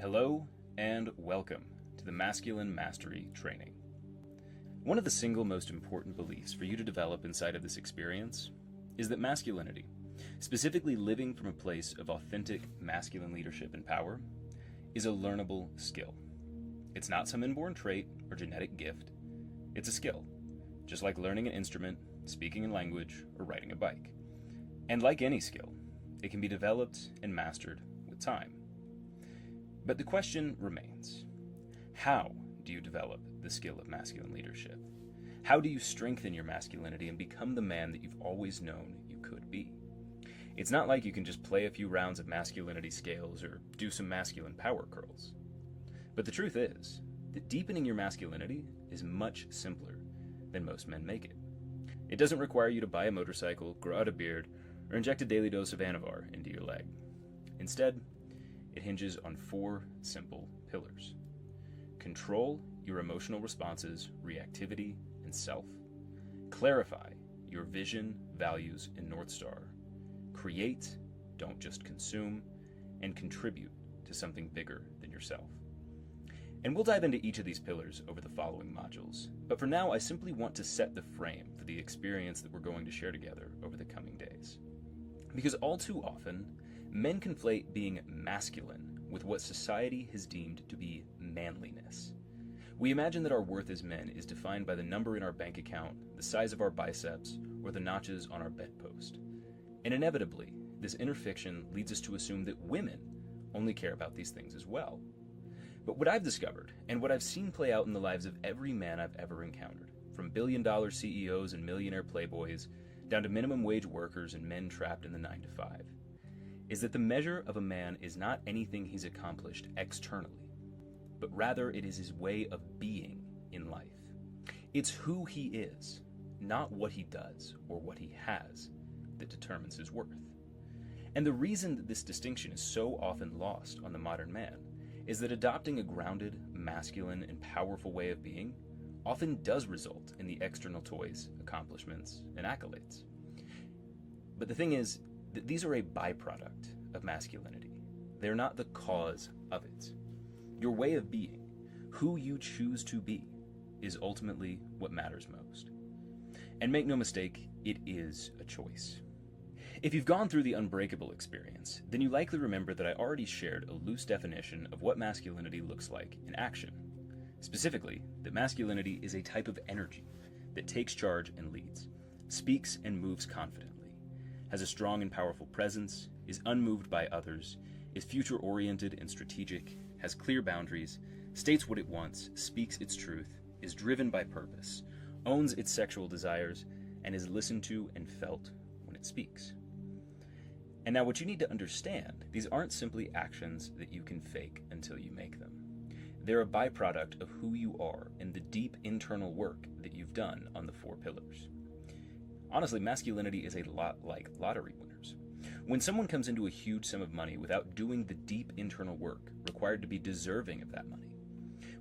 Hello and welcome to the Masculine Mastery Training. One of the single most important beliefs for you to develop inside of this experience is that masculinity, specifically living from a place of authentic masculine leadership and power, is a learnable skill. It's not some inborn trait or genetic gift. It's a skill, just like learning an instrument, speaking a language, or riding a bike. And like any skill, it can be developed and mastered with time. But the question remains, how do you develop the skill of masculine leadership? How do you strengthen your masculinity and become the man that you've always known you could be? It's not like you can just play a few rounds of masculinity scales or do some masculine power curls. But the truth is that deepening your masculinity is much simpler than most men make it. It doesn't require you to buy a motorcycle, grow out a beard, or inject a daily dose of Anavar into your leg. Instead, it hinges on four simple pillars. Control your emotional responses, reactivity, and self. Clarify your vision, values, and North Star. Create, don't just consume, and contribute to something bigger than yourself. And we'll dive into each of these pillars over the following modules. But for now, I simply want to set the frame for the experience that we're going to share together over the coming days. Because all too often, men conflate being masculine with what society has deemed to be manliness. We imagine that our worth as men is defined by the number in our bank account, the size of our biceps, or the notches on our bedpost. And inevitably, this inner fiction leads us to assume that women only care about these things as well. But what I've discovered, and what I've seen play out in the lives of every man I've ever encountered, from billion-dollar CEOs and millionaire playboys, down to minimum wage workers and men trapped in the 9-to-5, is that the measure of a man is not anything he's accomplished externally, but rather it is his way of being in life. It's who he is, not what he does or what he has, that determines his worth. And the reason that this distinction is so often lost on the modern man is that adopting a grounded, masculine, and powerful way of being often does result in the external toys, accomplishments, and accolades. But the thing is that these are a byproduct of masculinity. They're not the cause of it. Your way of being, who you choose to be, is ultimately what matters most. And make no mistake, it is a choice. If you've gone through the Unbreakable experience, then you likely remember that I already shared a loose definition of what masculinity looks like in action. Specifically, that masculinity is a type of energy that takes charge and leads, speaks and moves confidently, has a strong and powerful presence, is unmoved by others, is future-oriented and strategic, has clear boundaries, states what it wants, speaks its truth, is driven by purpose, owns its sexual desires, and is listened to and felt when it speaks. And now what you need to understand, these aren't simply actions that you can fake until you make them. They're a byproduct of who you are and the deep internal work that you've done on the four pillars. Honestly, masculinity is a lot like lottery winners. When someone comes into a huge sum of money without doing the deep internal work required to be deserving of that money,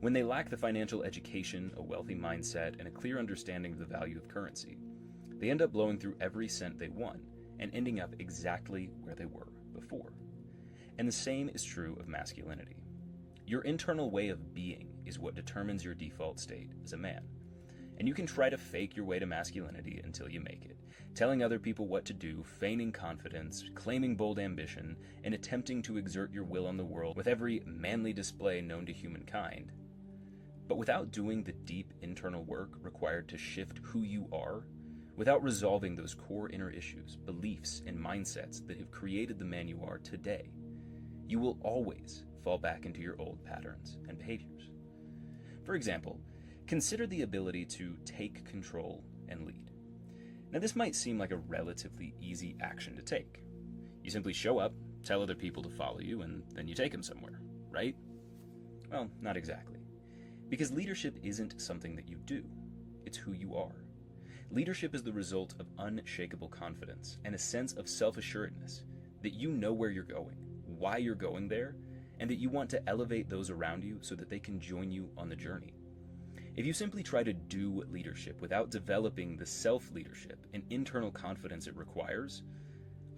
when they lack the financial education, a wealthy mindset, and a clear understanding of the value of currency, they end up blowing through every cent they won and ending up exactly where they were before. And the same is true of masculinity. Your internal way of being is what determines your default state as a man. And you can try to fake your way to masculinity until you make it, telling other people what to do, feigning confidence, claiming bold ambition, and attempting to exert your will on the world with every manly display known to humankind. But without doing the deep internal work required to shift who you are, without resolving those core inner issues, beliefs, and mindsets that have created the man you are today, you will always fall back into your old patterns and behaviors. For example, consider the ability to take control and lead. Now, this might seem like a relatively easy action to take. You simply show up, tell other people to follow you, and then you take them somewhere, right? Well, not exactly. Because leadership isn't something that you do, it's who you are. Leadership is the result of unshakable confidence and a sense of self-assuredness that you know where you're going, why you're going there, and that you want to elevate those around you so that they can join you on the journey. If you simply try to do leadership without developing the self-leadership and internal confidence it requires,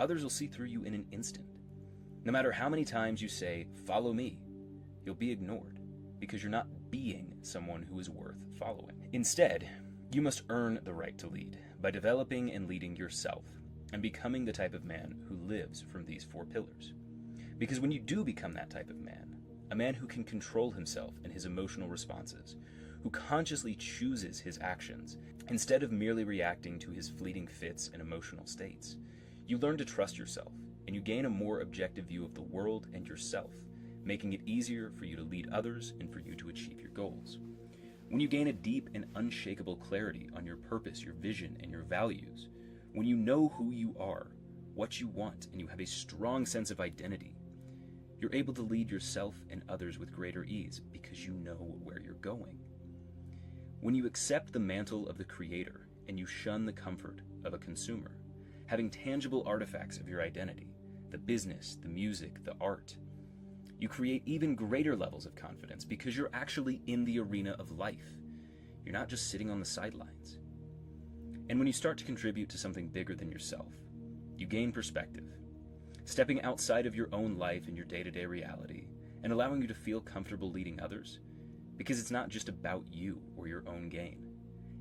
others will see through you in an instant. No matter how many times you say, "Follow me," you'll be ignored because you're not being someone who is worth following. Instead, you must earn the right to lead by developing and leading yourself and becoming the type of man who lives from these 4 pillars. Because when you do become that type of man, a man who can control himself and his emotional responses, who consciously chooses his actions instead of merely reacting to his fleeting fits and emotional states, you learn to trust yourself and you gain a more objective view of the world and yourself, making it easier for you to lead others and for you to achieve your goals. When you gain a deep and unshakable clarity on your purpose, your vision, and your values, when you know who you are, what you want, and you have a strong sense of identity, you're able to lead yourself and others with greater ease because you know where you're going. When you accept the mantle of the creator and you shun the comfort of a consumer, having tangible artifacts of your identity, the business, the music, the art, you create even greater levels of confidence because you're actually in the arena of life. You're not just sitting on the sidelines. And when you start to contribute to something bigger than yourself, you gain perspective, stepping outside of your own life and your day-to-day reality and allowing you to feel comfortable leading others, because it's not just about you or your own gain.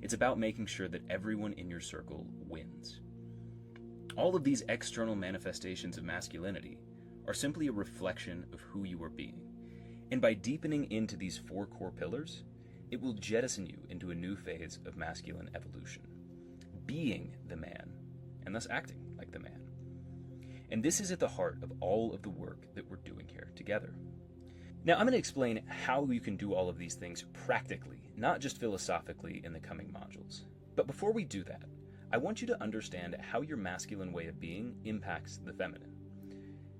It's about making sure that everyone in your circle wins. All of these external manifestations of masculinity are simply a reflection of who you are being. And by deepening into these 4 core pillars, it will jettison you into a new phase of masculine evolution, being the man, and thus acting like the man. And this is at the heart of all of the work that we're doing here together. Now, I'm going to explain how you can do all of these things practically, not just philosophically, in the coming modules. But before we do that, I want you to understand how your masculine way of being impacts the feminine.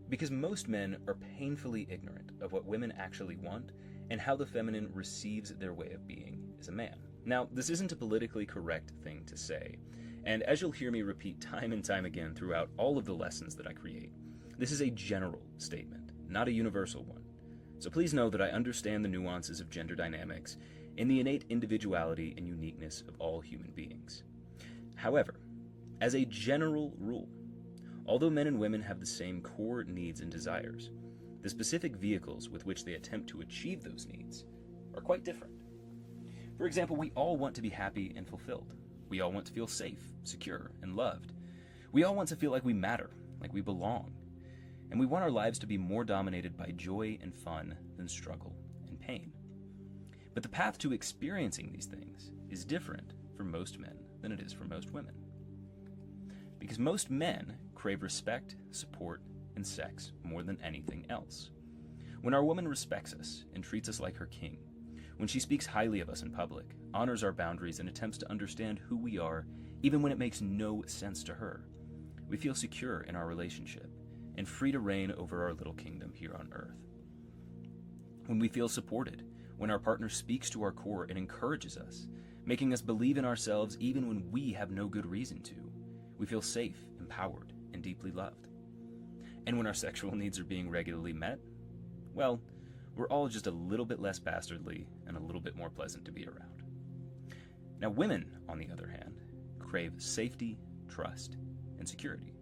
Because most men are painfully ignorant of what women actually want and how the feminine receives their way of being as a man. Now, this isn't a politically correct thing to say, and as you'll hear me repeat time and time again throughout all of the lessons that I create, this is a general statement, not a universal one. So please know that I understand the nuances of gender dynamics and the innate individuality and uniqueness of all human beings. However, as a general rule, although men and women have the same core needs and desires, the specific vehicles with which they attempt to achieve those needs are quite different. For example, we all want to be happy and fulfilled. We all want to feel safe, secure, and loved. We all want to feel like we matter, like we belong. And we want our lives to be more dominated by joy and fun than struggle and pain. But the path to experiencing these things is different for most men than it is for most women. Because most men crave respect, support, and sex more than anything else. When our woman respects us and treats us like her king, when she speaks highly of us in public, honors our boundaries, and attempts to understand who we are, even when it makes no sense to her, we feel secure in our relationship and free to reign over our little kingdom here on earth. When we feel supported, when our partner speaks to our core and encourages us, making us believe in ourselves even when we have no good reason to, we feel safe, empowered, and deeply loved. And when our sexual needs are being regularly met, well, we're all just a little bit less bastardly and a little bit more pleasant to be around. Now, women, on the other hand, crave safety, trust, and security.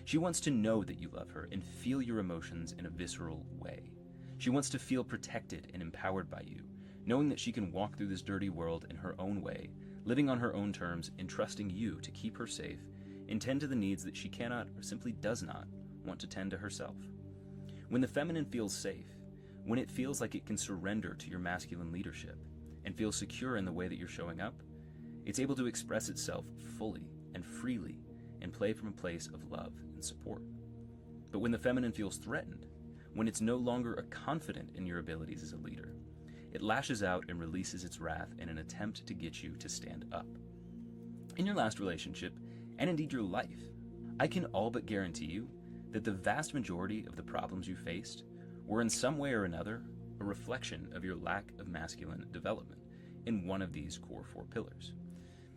She wants to know that you love her and feel your emotions in a visceral way. She wants to feel protected and empowered by you, knowing that she can walk through this dirty world in her own way, living on her own terms, and trusting you to keep her safe and tend to the needs that she cannot or simply does not want to tend to herself. When the feminine feels safe, when it feels like it can surrender to your masculine leadership and feel secure in the way that you're showing up, it's able to express itself fully and freely and play from a place of love and support. But when the feminine feels threatened, when it's no longer confident in your abilities as a leader, it lashes out and releases its wrath in an attempt to get you to stand up. In your last relationship, and indeed your life, I can all but guarantee you that the vast majority of the problems you faced were in some way or another a reflection of your lack of masculine development in one of these core 4 pillars.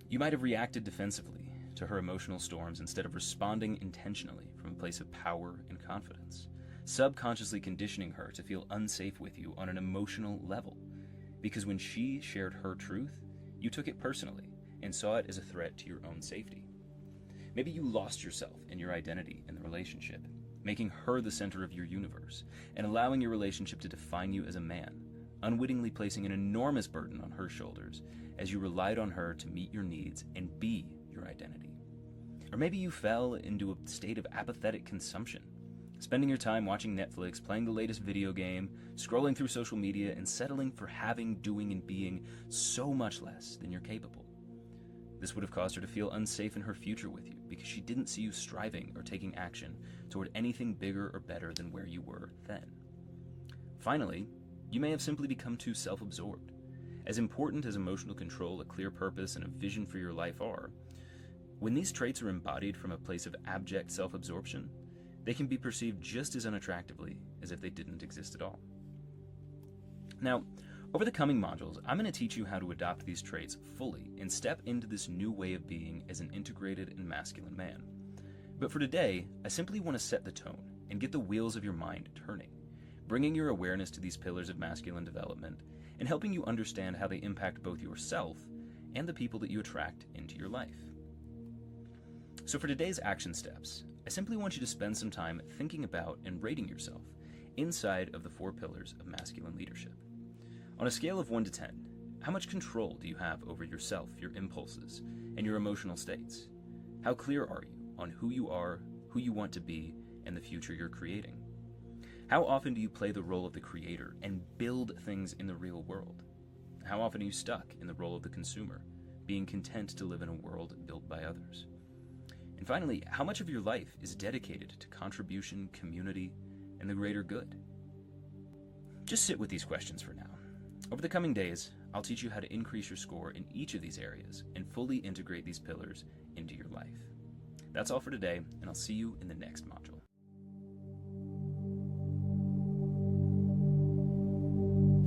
You might have reacted defensively to her emotional storms instead of responding intentionally from a place of power and confidence, subconsciously conditioning her to feel unsafe with you on an emotional level, because when she shared her truth, you took it personally and saw it as a threat to your own safety. Maybe you lost yourself and your identity in the relationship, making her the center of your universe, and allowing your relationship to define you as a man, unwittingly placing an enormous burden on her shoulders as you relied on her to meet your needs and be your identity. Or maybe you fell into a state of apathetic consumption, spending your time watching Netflix, playing the latest video game, scrolling through social media, and settling for having, doing, and being so much less than you're capable. This would have caused her to feel unsafe in her future with you because she didn't see you striving or taking action toward anything bigger or better than where you were then. Finally, you may have simply become too self-absorbed. As important as emotional control, a clear purpose, and a vision for your life are, when these traits are embodied from a place of abject self-absorption, they can be perceived just as unattractively as if they didn't exist at all. Now, over the coming modules, I'm going to teach you how to adopt these traits fully and step into this new way of being as an integrated and masculine man. But for today, I simply want to set the tone and get the wheels of your mind turning, bringing your awareness to these pillars of masculine development and helping you understand how they impact both yourself and the people that you attract into your life. So for today's action steps, I simply want you to spend some time thinking about and rating yourself inside of the 4 pillars of masculine leadership. On a scale of 1 to 10, how much control do you have over yourself, your impulses, and your emotional states? How clear are you on who you are, who you want to be, and the future you're creating? How often do you play the role of the creator and build things in the real world? How often are you stuck in the role of the consumer, being content to live in a world built by others? And finally, how much of your life is dedicated to contribution, community, and the greater good? Just sit with these questions for now. Over the coming days, I'll teach you how to increase your score in each of these areas and fully integrate these pillars into your life. That's all for today, and I'll see you in the next module.